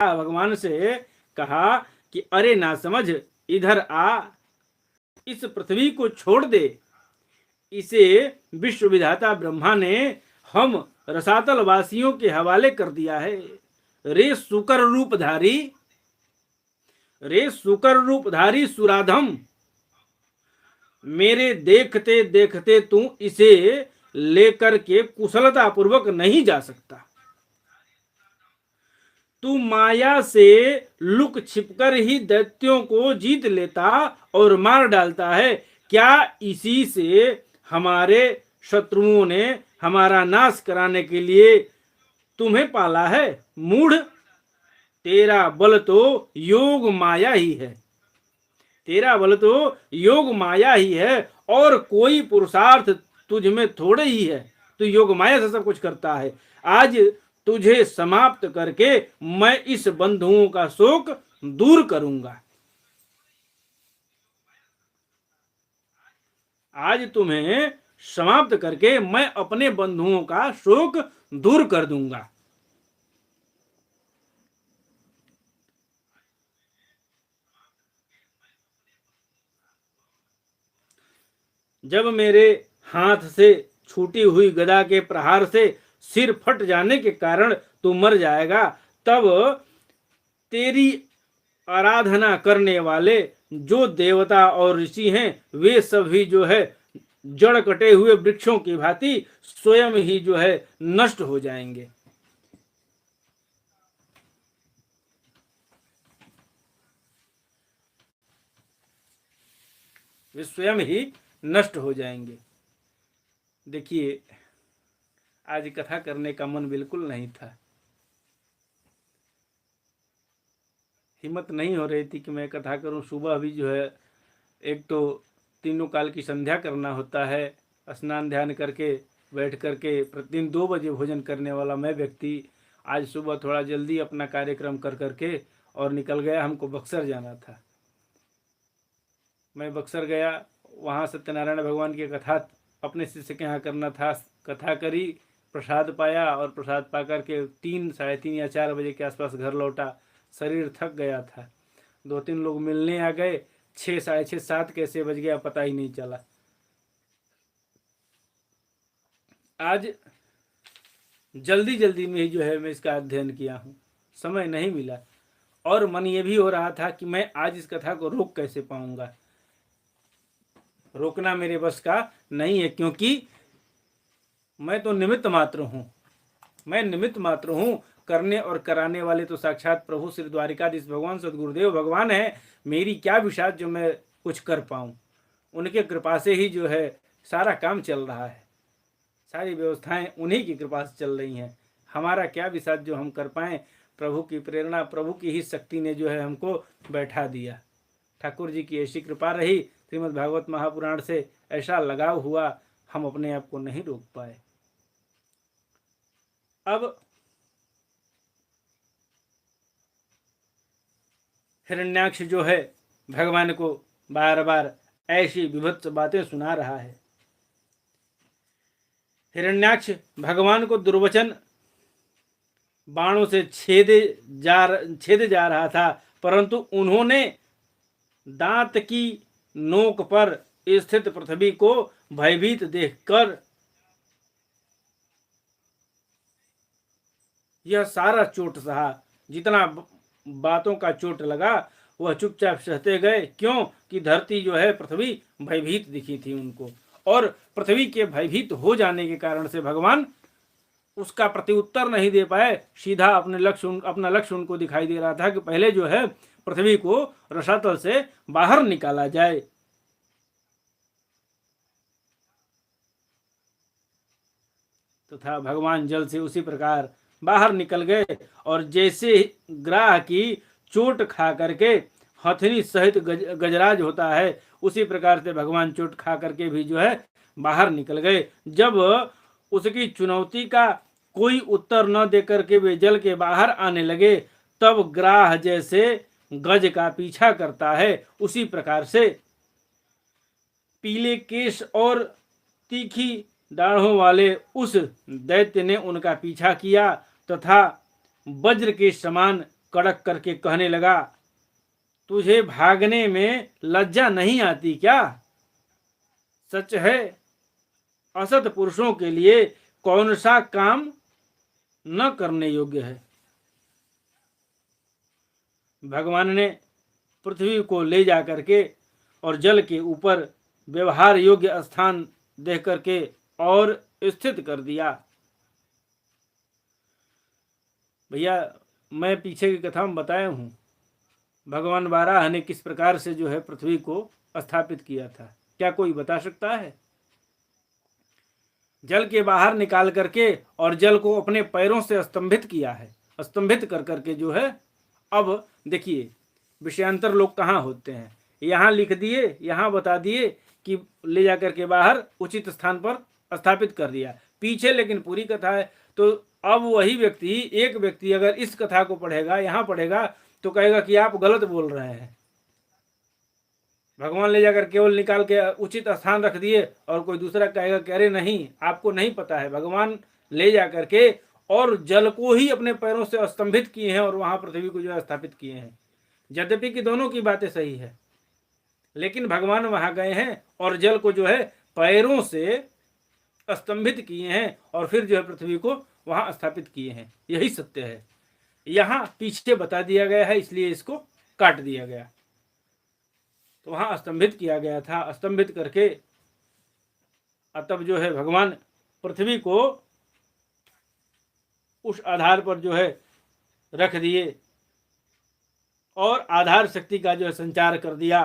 भगवान से कहा कि अरे ना समझ, इधर आ, इस पृथ्वी को छोड़ दे। इसे विश्व विधाता ब्रह्मा ने हम रसातल वासियों के हवाले कर दिया है। रे सुकर रूपधारी, रे सुकर रूपधारी सुराधम, मेरे देखते देखते तू इसे लेकर के कुशलता पूर्वक नहीं जा सकता। तू माया से लुक छिपकर ही दैत्यों को जीत लेता और मार डालता है। क्या इसी से हमारे शत्रुओं ने हमारा नाश कराने के लिए तुम्हें पाला है? मूढ़, तेरा बल तो योग माया ही है, तेरा बल तो योग माया ही है, और कोई पुरुषार्थ तुझ में थोड़े ही है। तू योग माया से सब कुछ करता है। आज तुझे समाप्त करके मैं इस बंधुओं का शोक दूर करूंगा। आज तुम्हें समाप्त करके मैं अपने बंधुओं का शोक दूर कर दूंगा। जब मेरे हाथ से छूटी हुई गदा के प्रहार से सिर फट जाने के कारण तू मर जाएगा, तब तेरी आराधना करने वाले जो देवता और ऋषि हैं वे सभी जो है जड़ कटे हुए वृक्षों की भांति स्वयं ही जो है नष्ट हो जाएंगे। वे स्वयं ही नष्ट हो जाएंगे। देखिए, आज कथा करने का मन बिल्कुल नहीं था, हिम्मत नहीं हो रही थी कि मैं कथा करूं। सुबह भी जो है एक तो तीनों काल की संध्या करना होता है, स्नान ध्यान करके बैठ करके प्रतिदिन 2 बजे भोजन करने वाला मैं व्यक्ति आज सुबह थोड़ा जल्दी अपना कार्यक्रम कर करके और निकल गया। हमको बक्सर जाना था। मैं बक्सर गया, वहाँ सत्यनारायण भगवान की कथा अपने शिष्य के यहाँ करना था। कथा करी, प्रसाद पाया और प्रसाद पा करके 3, साढ़े 3 या 4 बजे के आसपास घर लौटा। शरीर थक गया था। 2-3 लोग मिलने आ गए। 6, साढ़े 6, 7 कैसे बज गया पता ही नहीं चला। आज जल्दी जल्दी में ही जो है मैं इसका अध्ययन किया हूँ, समय नहीं मिला। और मन ये भी हो रहा था कि मैं आज इस कथा को रोक कैसे पाऊंगा। रोकना मेरे बस का नहीं है, क्योंकि मैं तो निमित्त मात्र हूँ, मैं निमित्त मात्र हूँ। करने और कराने वाले तो साक्षात प्रभु श्री द्वारिकाधीश भगवान सदगुरुदेव भगवान है। मेरी क्या विशाल जो मैं कुछ कर पाऊँ। उनके कृपा से ही जो है सारा काम चल रहा है, सारी व्यवस्थाएं उन्हीं की कृपा से चल रही हैं। हमारा क्या विशाल जो हम कर पाएँ। प्रभु की प्रेरणा, प्रभु की ही शक्ति ने जो है हमको बैठा दिया। ठाकुर जी की ऐसी कृपा रही, श्रीमद् भागवत महापुराण से ऐसा लगाव हुआ, हम अपने आप को नहीं रोक पाए। अब हिरण्याक्ष जो है भगवान को बार बार ऐसी विभत्स बातें सुना रहा है। हिरण्याक्ष भगवान को दुर्वचन बाणों से छेदे जा रहा था, परंतु उन्होंने दांत की नोक पर स्थित पृथ्वी को भयभीत देखकर यह सारा चोट सहा। जितना बातों का चोट लगा वह चुपचाप सहते गए। क्यों कि धरती जो है पृथ्वी भयभीत दिखी थी उनको, और पृथ्वी के भयभीत हो जाने के कारण से भगवान उसका प्रत्युत्तर नहीं दे पाए। सीधा अपना लक्ष्य उनको दिखाई दे रहा था कि पहले जो है पृथ्वी को रसातल से बाहर निकाला जाए। तो था भगवान जल से उसी प्रकार बाहर निकल गए, और जैसे ग्राह की चोट खा करके हथनी सहित गजराज होता है, उसी प्रकार से भगवान चोट खा करके भी जो है बाहर निकल गए। जब उसकी चुनौती का कोई उत्तर न देकर के वे जल के बाहर आने लगे, तब ग्राह जैसे गज का पीछा करता है, उसी प्रकार से पीले केश और तीखी दाढ़ों वाले उस दैत्य ने उनका पीछा किया, तथा वज्र के समान कड़क करके कहने लगा, तुझे भागने में लज्जा नहीं आती क्या? सच है, असत पुरुषों के लिए कौन सा काम न करने योग्य है। भगवान ने पृथ्वी को ले जा करके और जल के ऊपर व्यवहार योग्य स्थान देख करके और स्थित कर दिया। भैया, मैं पीछे की कथा में बताया हूँ भगवान वाराह ने किस प्रकार से जो है पृथ्वी को स्थापित किया था। क्या कोई बता सकता है? जल के बाहर निकाल करके और जल को अपने पैरों से स्तंभित किया है। स्तंभित कर करके जो है, अब देखिए विषयांतर लोग कहाँ होते हैं, यहाँ लिख दिए, यहाँ बता दिए कि ले जाकर के बाहर उचित स्थान पर स्थापित कर दिया, पीछे लेकिन पूरी कथा है। तो अब वही व्यक्ति, एक व्यक्ति अगर इस कथा को पढ़ेगा, यहाँ पढ़ेगा, तो कहेगा कि आप गलत बोल रहे हैं। भगवान ले जाकर केवल निकाल के उचित स्थान रख दिए और कोई दूसरा कहेगा कि अरे नहीं, आपको नहीं पता है, भगवान ले जाकर के और जल को ही अपने पैरों से स्तंभित किए हैं और वहां पृथ्वी को जो है स्थापित किए हैं। यद्यपि कि दोनों की बातें सही है, लेकिन भगवान वहां गए हैं और जल को जो है पैरों से स्तंभित किए हैं और फिर जो है पृथ्वी को वहां स्थापित किए हैं। यही सत्य है। यहाँ पीछे बता दिया गया है, इसलिए इसको काट दिया गया। तो वहां स्तंभित किया गया था, स्तंभित करके तब जो है भगवान पृथ्वी को उस आधार पर जो है रख दिए और आधार शक्ति का जो है संचार कर दिया